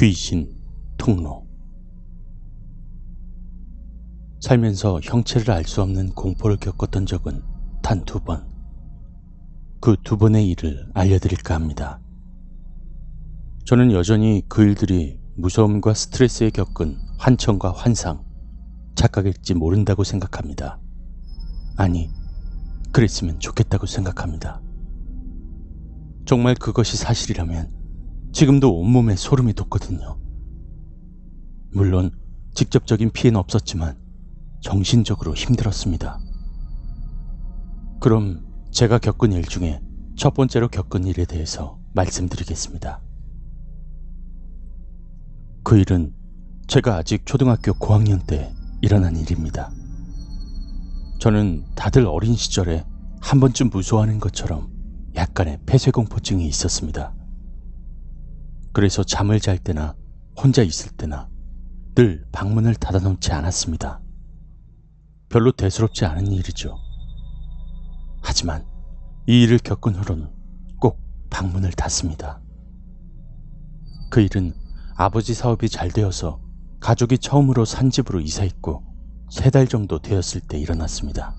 귀신 통로. 살면서 형체를 알 수 없는 공포를 겪었던 적은 단 2번. 그 2번의 일을 알려드릴까 합니다. 저는 여전히 그 일들이 무서움과 스트레스에 겪은 환청과 환상, 착각일지 모른다고 생각합니다. 아니, 그랬으면 좋겠다고 생각합니다. 정말 그것이 사실이라면 지금도 온몸에 소름이 돋거든요. 물론 직접적인 피해는 없었지만 정신적으로 힘들었습니다. 그럼 제가 겪은 일 중에 첫 번째로 겪은 일에 대해서 말씀드리겠습니다. 그 일은 제가 아직 초등학교 고학년 때 일어난 일입니다. 저는 다들 어린 시절에 한 번쯤 무서워하는 것처럼 약간의 폐쇄공포증이 있었습니다. 그래서 잠을 잘 때나 혼자 있을 때나 늘 방문을 닫아놓지 않았습니다. 별로 대수롭지 않은 일이죠. 하지만 이 일을 겪은 후로는 꼭 방문을 닫습니다. 그 일은 아버지 사업이 잘 되어서 가족이 처음으로 산 집으로 이사했고 3달 정도 되었을 때 일어났습니다.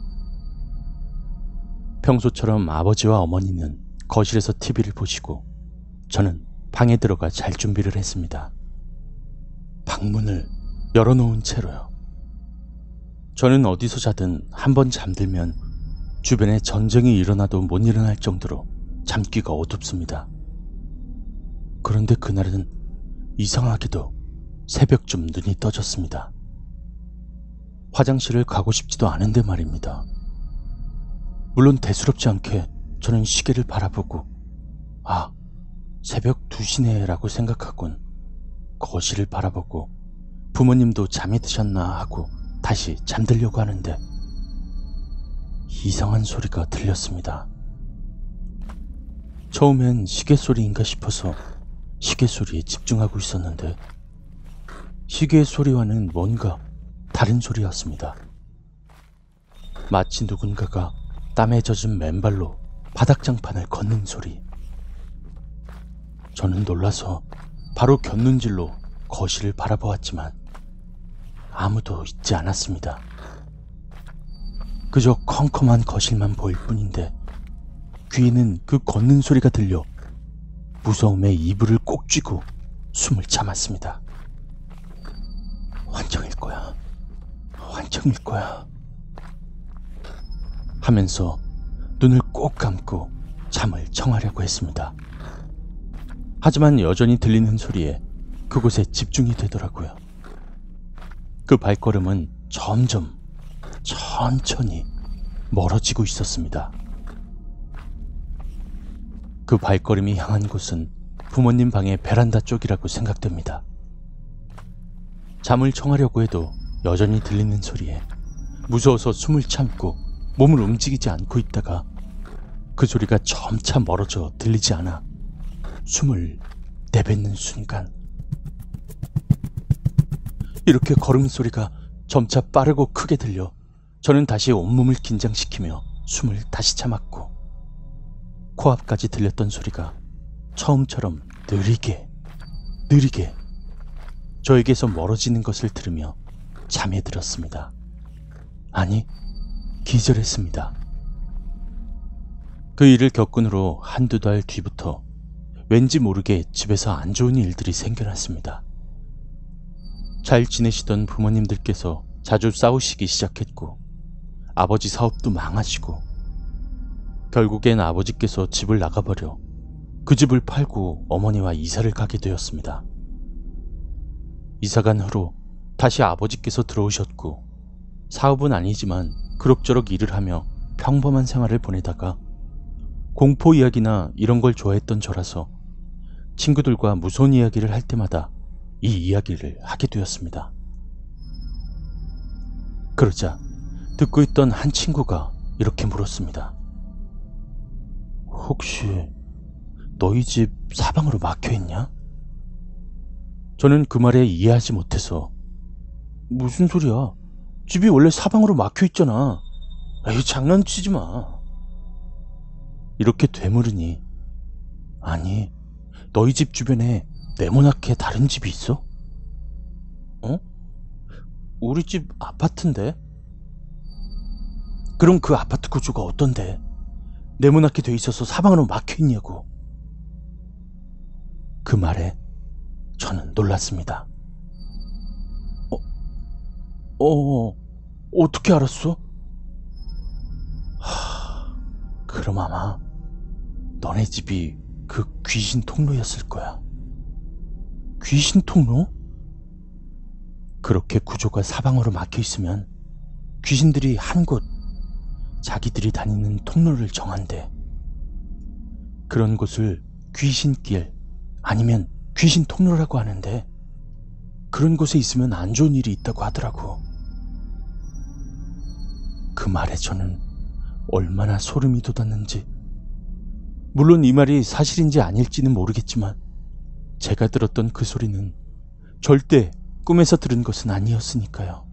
평소처럼 아버지와 어머니는 거실에서 TV를 보시고 저는 방에 들어가 잘 준비를 했습니다. 방문을 열어놓은 채로요. 저는 어디서 자든 한번 잠들면 주변에 전쟁이 일어나도 못 일어날 정도로 잠기가 어둡습니다. 그런데 그날은 이상하게도 새벽쯤 눈이 떠졌습니다. 화장실을 가고 싶지도 않은데 말입니다. 물론 대수롭지 않게 저는 시계를 바라보고 새벽 2시네 라고 생각하곤 거실을 바라보고 부모님도 잠이 드셨나 하고 다시 잠들려고 하는데 이상한 소리가 들렸습니다. 처음엔 시계 소리인가 싶어서 시계 소리에 집중하고 있었는데 시계의 소리와는 뭔가 다른 소리였습니다. 마치 누군가가 땀에 젖은 맨발로 바닥장판을 걷는 소리. 저는 놀라서 바로 곁눈질로 거실을 바라보았지만 아무도 있지 않았습니다. 그저 컴컴한 거실만 보일 뿐인데 귀에는 그 걷는 소리가 들려 무서움에 이불을 꼭 쥐고 숨을 참았습니다. 환청일 거야. 환청일 거야. 하면서 눈을 꼭 감고 잠을 청하려고 했습니다. 하지만 여전히 들리는 소리에 그곳에 집중이 되더라고요. 그 발걸음은 점점 천천히 멀어지고 있었습니다. 그 발걸음이 향한 곳은 부모님 방의 베란다 쪽이라고 생각됩니다. 잠을 청하려고 해도 여전히 들리는 소리에 무서워서 숨을 참고 몸을 움직이지 않고 있다가 그 소리가 점차 멀어져 들리지 않아 숨을 내뱉는 순간 이렇게 걸음소리가 점차 빠르고 크게 들려 저는 다시 온몸을 긴장시키며 숨을 다시 참았고 코앞까지 들렸던 소리가 처음처럼 느리게 저에게서 멀어지는 것을 들으며 잠에 들었습니다. 아니, 기절했습니다. 그 일을 겪은 후로 1~2달 뒤부터 왠지 모르게 집에서 안 좋은 일들이 생겨났습니다. 잘 지내시던 부모님들께서 자주 싸우시기 시작했고 아버지 사업도 망하시고 결국엔 아버지께서 집을 나가버려 그 집을 팔고 어머니와 이사를 가게 되었습니다. 이사간 후로 다시 아버지께서 들어오셨고 사업은 아니지만 그럭저럭 일을 하며 평범한 생활을 보내다가 공포 이야기나 이런 걸 좋아했던 저라서 친구들과 무서운 이야기를 할 때마다 이 이야기를 하게 되었습니다. 그러자 듣고 있던 한 친구가 이렇게 물었습니다. 혹시 너희 집 사방으로 막혀있냐? 저는 그 말에 이해하지 못해서 무슨 소리야? 집이 원래 사방으로 막혀있잖아. 에이, 장난치지 마. 이렇게 되물으니 아니, 너희 집 주변에 네모나게 다른 집이 있어? 어? 우리 집 아파트인데? 그럼 그 아파트 구조가 어떤데? 네모나게 돼 있어서 사방으로 막혀 있냐고. 그 말에 저는 놀랐습니다. 어떻게 알았어? 그럼 아마 너네 집이 그 귀신 통로였을 거야. 귀신 통로? 그렇게 구조가 사방으로 막혀 있으면 귀신들이 한 곳, 자기들이 다니는 통로를 정한대. 그런 곳을 귀신길 아니면 귀신 통로라고 하는데, 그런 곳에 있으면 안 좋은 일이 있다고 하더라고. 그 말에 저는 얼마나 소름이 돋았는지. 물론 이 말이 사실인지 아닐지는 모르겠지만 제가 들었던 그 소리는 절대 꿈에서 들은 것은 아니었으니까요.